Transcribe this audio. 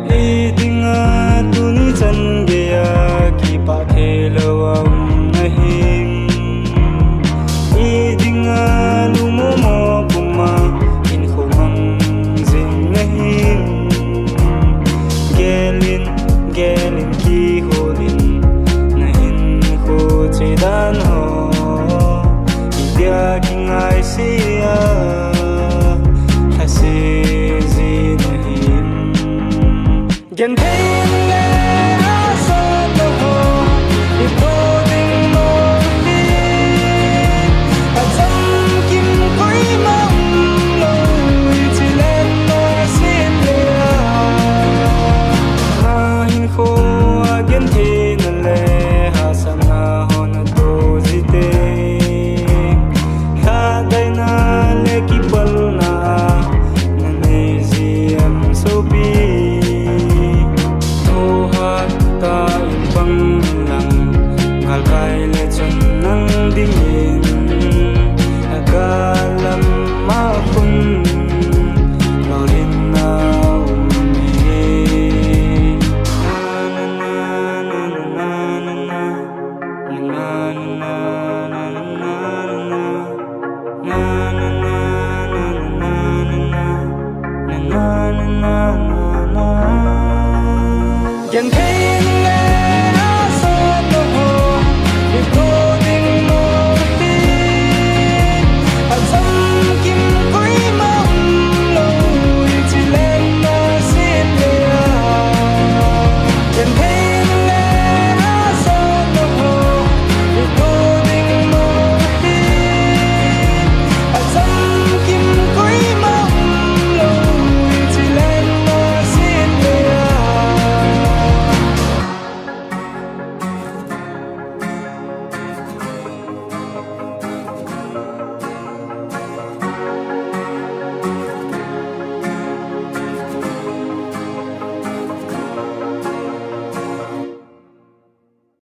e dinga tuni chan gea ki pa khelawam nahim e dinga lumo mo kuma in khomang jing nahim gelin ki holin nahin kho chedan ho ibya kingai sia hasi zi nahim Gentheina